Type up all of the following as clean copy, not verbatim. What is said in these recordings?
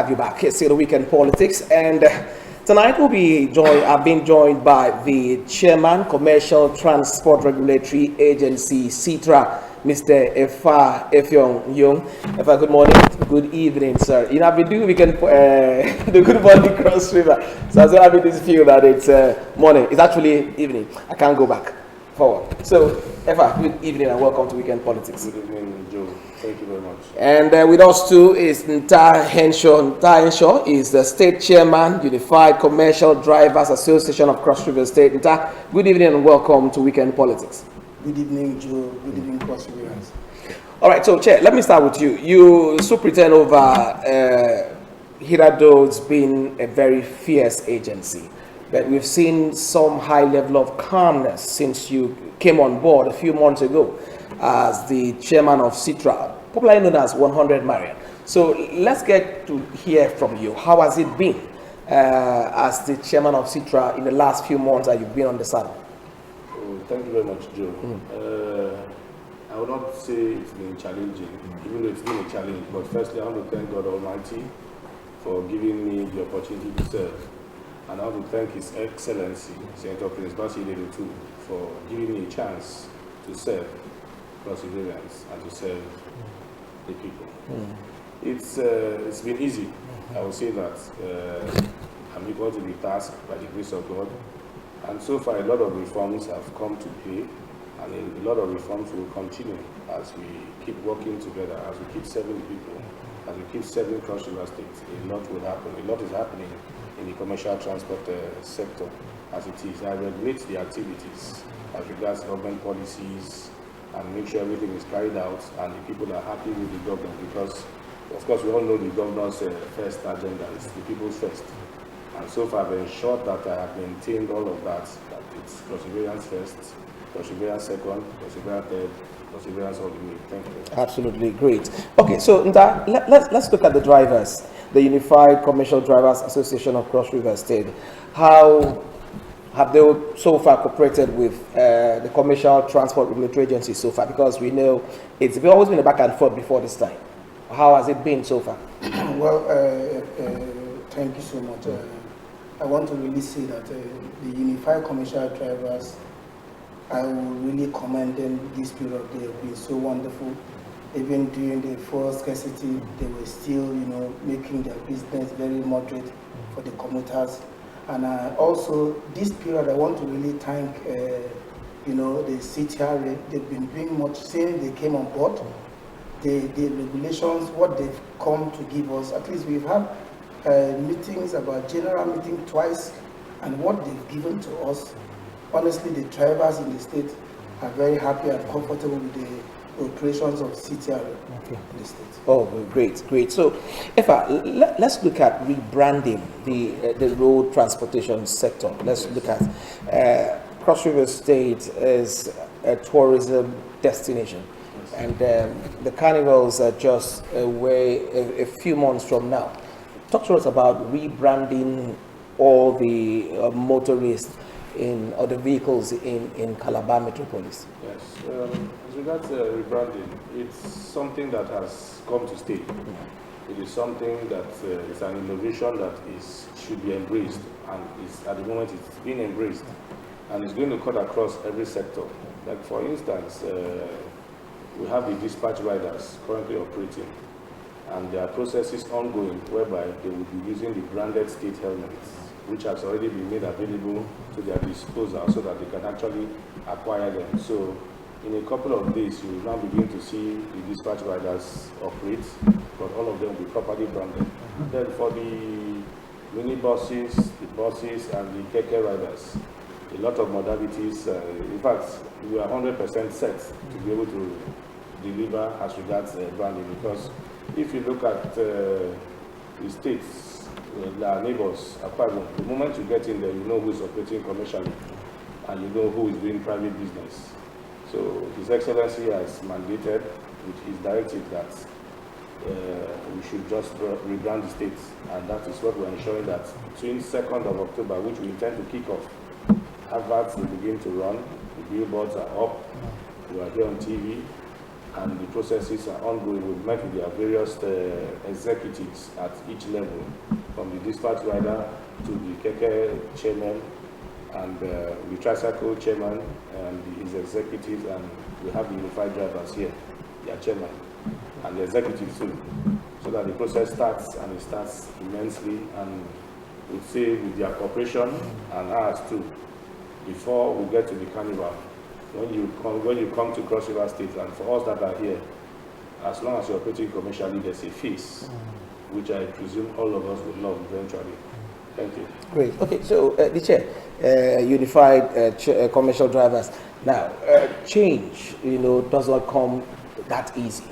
have you back. It's still the Weekend Politics, and tonight I've been joined by the Chairman, Commercial Transport Regulatory Agency, CTRA, Mr. Efa Effiong Young. Efa, good morning. Good evening, sir. You know, we do the Good Morning Cross River. So as well, I just feel that it's morning. It's actually evening. I can't go back forward. So, Efa, good evening and welcome to Weekend Politics. Good evening, Joe. Thank you very much. And with us too is Nta Henshaw. Nta Henshaw is the State Chairman, Unified Commercial Drivers Association of Cross River State. Nta, good evening and welcome to Weekend Politics. Good evening, Joe. Good evening, Cross Rivers. All right, so Chair, let me start with you. You superintend over Hirado's been a very fierce agency, but we've seen some high level of calmness since you came on board a few months ago as the chairman of CTRA, popularly known as 100 Marian. So let's get to hear from you. How has it been as the chairman of CTRA in the last few months that you've been on the saddle? Oh, thank you very much, Joe. I would not say it's been challenging, even though it's been a challenge. But firstly, I want to thank God Almighty for giving me the opportunity to serve. And I want to thank His Excellency, Senator Prince Bassey Ledutu, for giving me a chance to serve Cross-Riverians and to serve the people. It's been easy. I will say that I'm equal to the task by the grace of God. And so far, a lot of reforms have come to play, and a lot of reforms will continue as we keep working together, as we keep serving the people, as we keep serving Cross River State. A lot will happen. A lot is happening in the commercial transport sector as it is. I regulate the activities as regards government policies and make sure everything is carried out and the people are happy with the government, because of course we all know the governor's first agenda is the people's first. And so far I've ensured that I have maintained all of that it's Cross-Riverians first, Cross-Riverians second, Cross-Riverians third, Cross-Riverians all the way. Thank you. Absolutely great. Okay, so Nta, let's look at the drivers, the Unified Commercial Drivers Association of Cross River State. How have they so far cooperated with the Commercial Transport Regulatory Agency so far? Because we know it's always been a back and forth before this time. How has it been so far? Well, thank you so much. I want to really say that the Unified Commercial Drivers, I will really commend them this period. They have been so wonderful. Even during the fuel scarcity, they were still, making their business very moderate for the commuters. And also, this period, I want to really thank, the CTRA. They've been doing much since they came on board. The regulations, what they've come to give us, at least we've had meetings, about general meeting twice, and what they've given to us, honestly, the drivers in the state are very happy and comfortable with the operations of CTRA in the state. Oh, great. So, Efa, let's look at rebranding the road transportation sector. Let's look at Cross River State as a tourism destination. And the carnivals are just a few months from now. Talk to us about rebranding all the motorists or the vehicles in Calabar Metropolis. Yes. As regards rebranding, it's something that has come to stay. It is something that is an innovation that should be embraced, and at the moment it's being embraced, and it's going to cut across every sector. Like for instance, we have the dispatch riders currently operating, and there are processes ongoing whereby they will be using the branded state helmets, which has already been made available to their disposal so that they can actually acquire them. So in a couple of days, you will now begin to see the dispatch riders operate, but all of them will be properly branded. Then for the minibuses, the buses, and the keke riders, a lot of modalities. In fact, we are 100% set to be able to deliver as regards branding, because if you look at the states, our neighbors, Akwa Ibom, the moment you get in there, you know who is operating commercially and you know who is doing private business. So His Excellency has mandated with his directive that we should just rebrand the states, and that is what we're ensuring, that between 2nd of October, which we intend to kick off, adverts will begin to run, the billboards are up, we are here on TV, and the processes are ongoing. We've met with their various executives at each level, from the dispatch rider to the Keke chairman and the tricycle chairman and his executives, and we have the unified drivers here, their chairman, and the executives too, so that the process starts, and it starts immensely, and we say with their cooperation and ours too, before we get to the carnival. When you come to Cross River State, and for us that are here, as long as you're operating commercially, there's a fees, which I presume all of us would love eventually. Thank you. Great. Okay, so the chair, unified commercial drivers. Now, change, does not come that easy.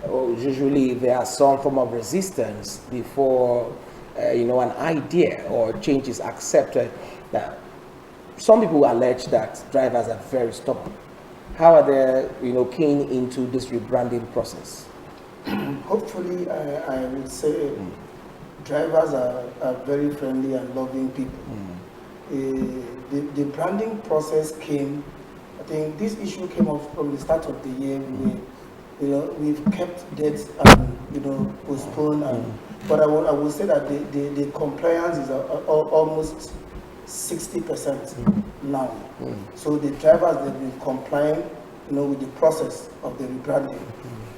Usually, there are some form of resistance before, an idea or change is accepted. Now, some people allege that drivers are very stubborn. How are they, keen into this rebranding process? Hopefully, I would say drivers are very friendly and loving people. The branding process came, I think this issue came up from the start of the year. We've kept dates and, postponed. But I would say that the compliance is almost 60% now. So the drivers, they've been complying, with the process of the rebranding.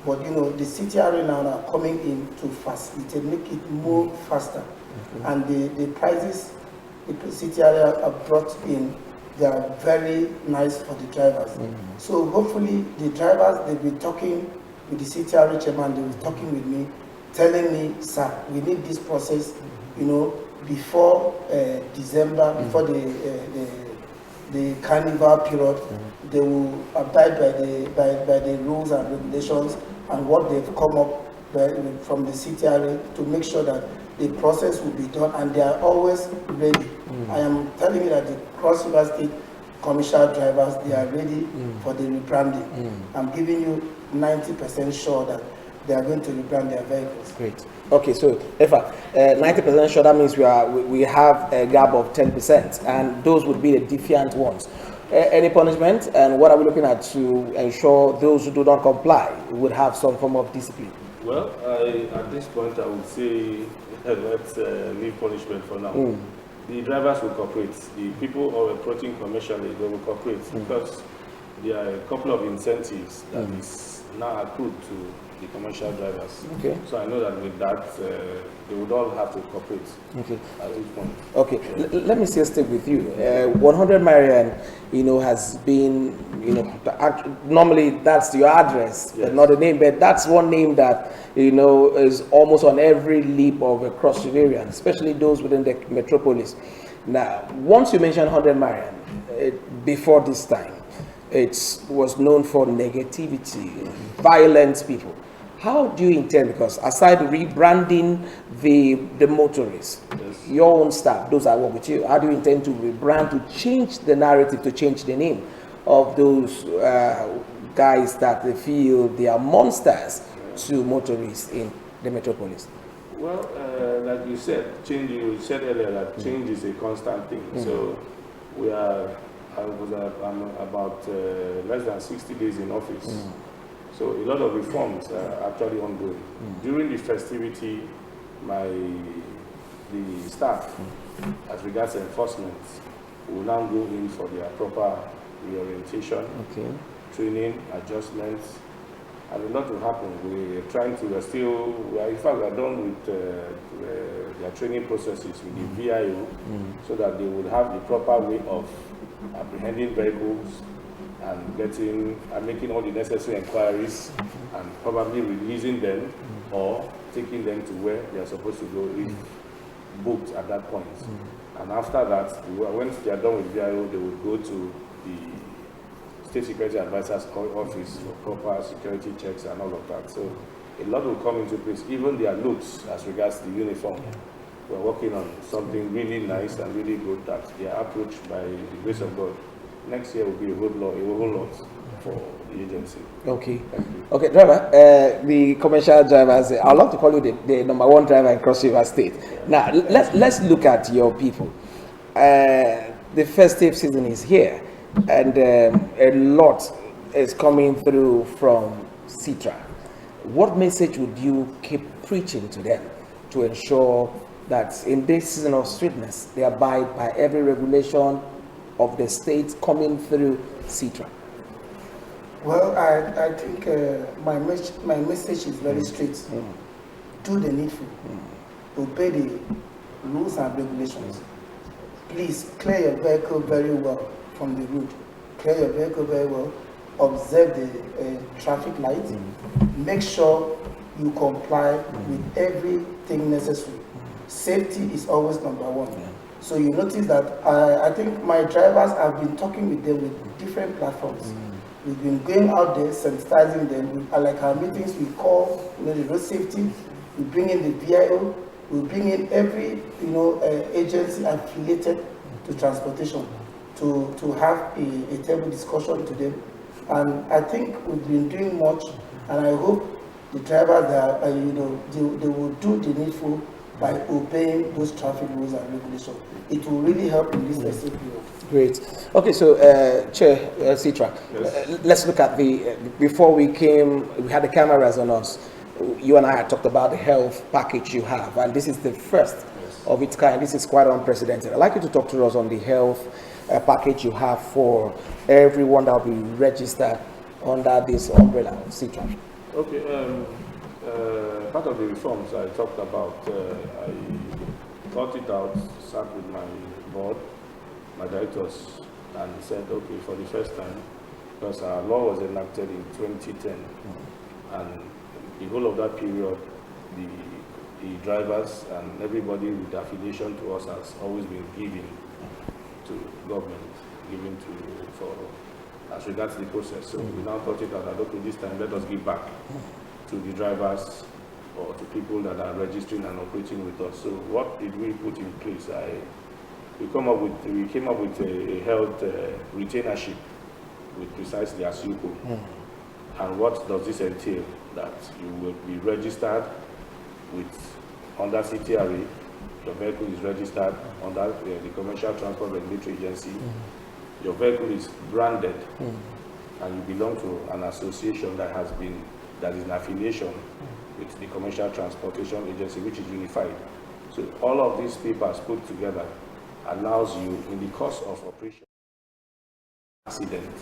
But the CTRA now are coming in to facilitate, make it more faster. And the prices the CTRA have brought in, they are very nice for the drivers. So hopefully the drivers, they'll be talking with the CTRA chairman, they'll be talking with me, telling me, sir, we need this process, before December, before the carnival period. They will abide by the rules and regulations and what they've come up from the CTRA to make sure that the process will be done, and they are always ready. I am telling you that the Cross River State commercial drivers, they are ready for the rebranding. I'm giving you 90% sure that they are going to rebrand their vehicles. Great. Okay, so Efa, 90% sure, that means we have a gap of 10%, and those would be the defiant ones. Any punishment, and what are we looking at to ensure those who do not comply would have some form of discipline? Well, at this point, I would say let's leave punishment for now. The drivers will cooperate. The people who are approaching commercially, they will cooperate because there are a couple of incentives that is now accrued to the commercial drivers. Okay. So I know that with that, they would all have to cooperate. Okay. At this point. Okay. Let me still stick with you. 100 Marian, has been, normally that's your address, Yes. not a name, but that's one name that, is almost on every lip of a Cross Riverian, especially those within the metropolis. Now, once you mention 100 Marian, before this time, it was known for negativity, violent people. How do you intend, because aside rebranding the motorists, Yes. your own staff, those that work with you, how do you intend to rebrand, to change the narrative, to change the name of those guys that they feel they are monsters to motorists in the metropolis? Well, like you said, you said earlier that change is a constant thing. So I'm about less than 60 days in office. So a lot of reforms are actually ongoing. During the festivity, the staff, as regards enforcement, will now go in for their proper reorientation, training, adjustments, and a lot will happen. We're trying to, in fact, we're done with their training processes with the VIO, so that they would have the proper way of apprehending vehicles and making all the necessary inquiries and probably releasing them or taking them to where they are supposed to go if booked at that point. And after that, once they are done with VIO, they would go to the State Security Advisor's office for proper security checks and all of that. So a lot will come into place, even their looks as regards the uniform. We're working on something really nice and really good that they are approached by the grace of God. Next year will be a whole lot for the agency. Okay. Thank you. Okay, driver, the commercial drivers, I'd love to call you the number one driver in Cross River State. Now, let's look at your people. The festive season is here, and a lot is coming through from CITRA, what message would you keep preaching to them to ensure that in this season of sweetness, they abide by every regulation of the state coming through CITRA? Well, I think my message is very straight. Do the needful. Obey the rules and regulations. Please clear your vehicle very well from the road. Clear your vehicle very well. Observe the traffic lights. Make sure you comply with everything necessary. Safety is always number one. So you notice that I think my drivers have been talking with them with different platforms. We've been going out there, sensitizing them. Like our meetings, we call the road safety. We bring in the VIO. We bring in every agency affiliated to transportation to have a table discussion to them. And I think we've been doing much. And I hope the drivers that they will do the needful by obeying those traffic rules and regulations. It will really help in this festive period. Great. Okay, so Chair CITRA, Yes. let's look at before we came, we had the cameras on us. You and I had talked about the health package you have, and this is the first of its kind. This is quite unprecedented. I'd like you to talk to us on the health package you have for everyone that will be registered under this umbrella of CITRA. Okay, part of the reforms I talked about, I thought it out, sat with my board, my directors, and said, okay, for the first time, because our law was enacted in 2010, and the whole of that period, the drivers and everybody with affiliation to us has always been giving to government, giving for as regards the process. So we now thought it out that, okay, this time let us give back to the drivers or to people that are registering and operating with us. So what did we put in place? We came up with a health retainership with precisely ASUCO. And what does this entail? That you will be registered under CTRA. Your vehicle is registered under the Commercial Transport Regulatory Agency. Your vehicle is branded, and you belong to an association that is an affiliation with the Commercial Transportation Agency, which is unified. So all of these papers put together allows you, in the course of operation, accident,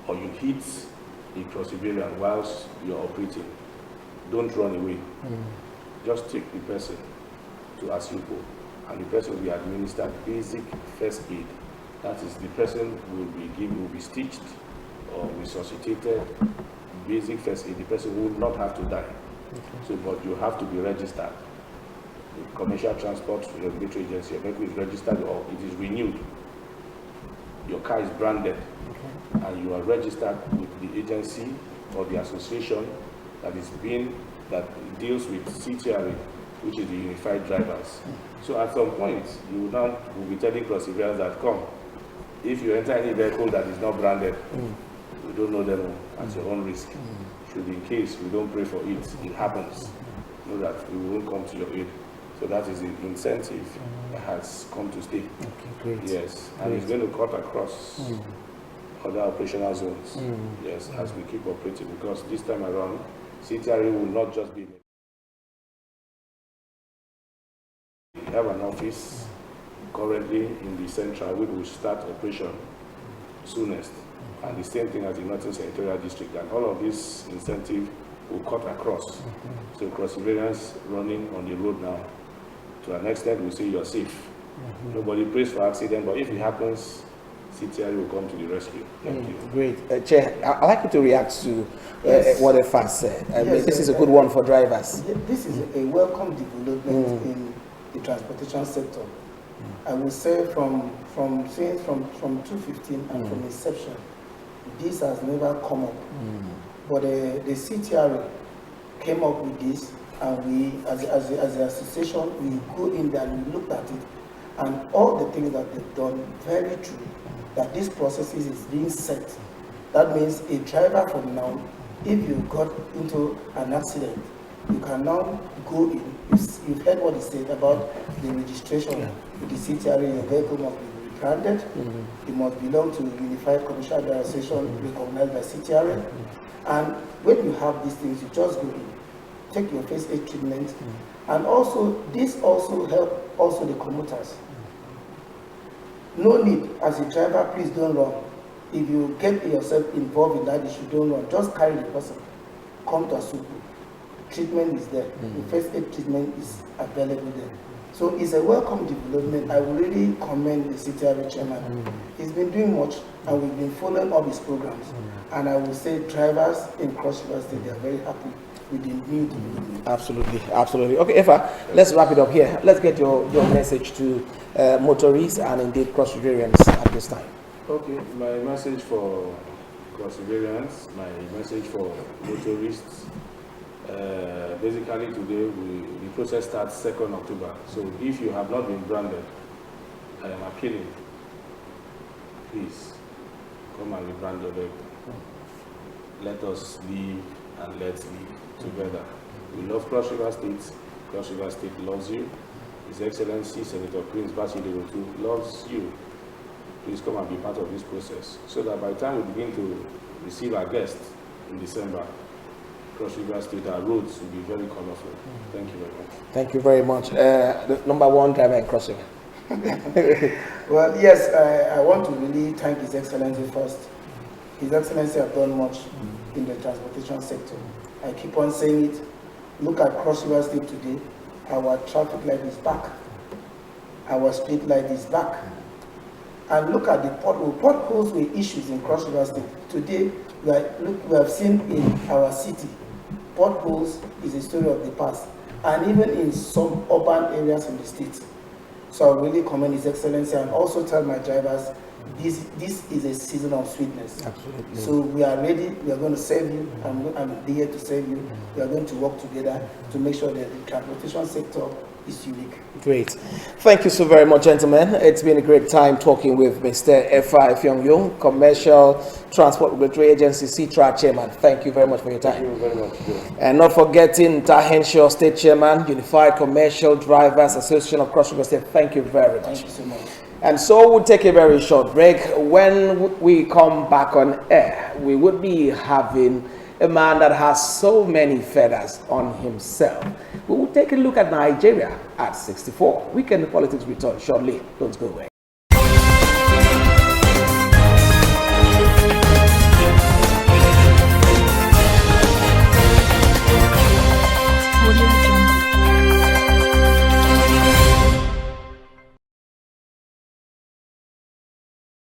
or you hit a cross-variant whilst you're operating, don't run away. Just take the person to ASUCO, and the person will be administered basic first aid. That is, the person will be stitched or resuscitated. Basic first aid. The person will not have to die. So, but you have to be registered. The Commercial Transport Regulatory Agency, your vehicle is registered or it is renewed. Your car is branded, and you are registered with the agency or the association that deals with CTRA, which is the Unified Drivers. So at some point, you will be telling Perseverance that, come, if you enter any vehicle that is not branded, you don't know them at your own risk. Should in case we don't pray for it happens, know that we won't come to your aid. So that is the incentive that has come to stay. Okay, great. Yes, and it's going to cut across other operational zones. Yes, as we keep operating, because this time around, CTRA will not just be. We have an office currently in the central, which will start operation soonest, and the same thing as the Northern Senatorial District, and all of this incentive will cut across. So Perseverance running on the road now, to an extent we say you're safe. Nobody prays for accident, but if it happens, CTRA will come to the rescue. Thank you. Great. Chair, I'd like you to react to what the FAS said. I mean, this is a good one for drivers. This is a welcome development in the transportation sector. I would say from 2015 and from inception, this has never come up. But the CTRA came up with this, and we, as an association, we go in there and we looked at it, and all the things that they've done, very true, that this process is being set. That means a driver from now, if you got into an accident, you can now go in. You've heard what he said about the registration with the CTRA. Your vehicle must be rebranded. It must belong to the Unified Commercial Association recognized by CTRA. And when you have these things, you just go in, take your first aid treatment, and also this also help also the commuters. No need, as a driver, please don't run. If you get yourself involved in that issue, don't run. Just carry the person. Come to Asuku. Treatment is there. The first aid treatment is available there. So it's a welcome development. I will really commend the CTRA chairman. He's been doing much, and we've been following up his programs. And I will say drivers in Cross River State, they are very happy with the new development. Absolutely, absolutely. Okay, Efa, let's wrap it up here. Let's get your message to motorists and indeed Cross Riverians at this time. Okay, my message for Cross Riverians, my message for motorists. Basically today the process starts 2nd October. So if you have not been branded, I am appealing. Please come and rebrand your vehicle. Let us live and let's live together. We love Cross River State. Cross River State loves you. His Excellency Senator Prince Bachi Lerotu loves you. Please come and be part of this process so that by the time we begin to receive our guests in December, Cross River State, our roads will be very colorful. Thank you very much. Thank you very much. The #1 driver in Cross River. Well, yes, I want to really thank His Excellency first. His Excellency have done much in the transportation sector. I keep on saying it. Look at Cross River State today. Our traffic light is back. Our street light is back. And look at the potholes. Potholes were issues in Cross River State. Today, we have seen in our city, potholes is a story of the past, and even in some urban areas in the state. So I really commend His Excellency and also tell my drivers, this is a season of sweetness. Absolutely. So we are ready, we are going to serve you, I'm here to serve you. We are going to work together to make sure that the transportation sector is unique. Great. Thank you so very much, gentlemen. It's been a great time talking with Mr. Efa Ifeanyi, Commercial Transport Regulatory Agency, CTRA Chairman. Thank you very much for your time. Thank you very much. And not forgetting Tahenshaw State Chairman, Unified Commercial Drivers Association of Cross River State. Thank you very much. Thank you so much. And so we'll take a very short break. When we come back on air, we would be having a man that has so many feathers on himself. We will take a look at Nigeria at 64. Weekend Politics return shortly. Don't go away.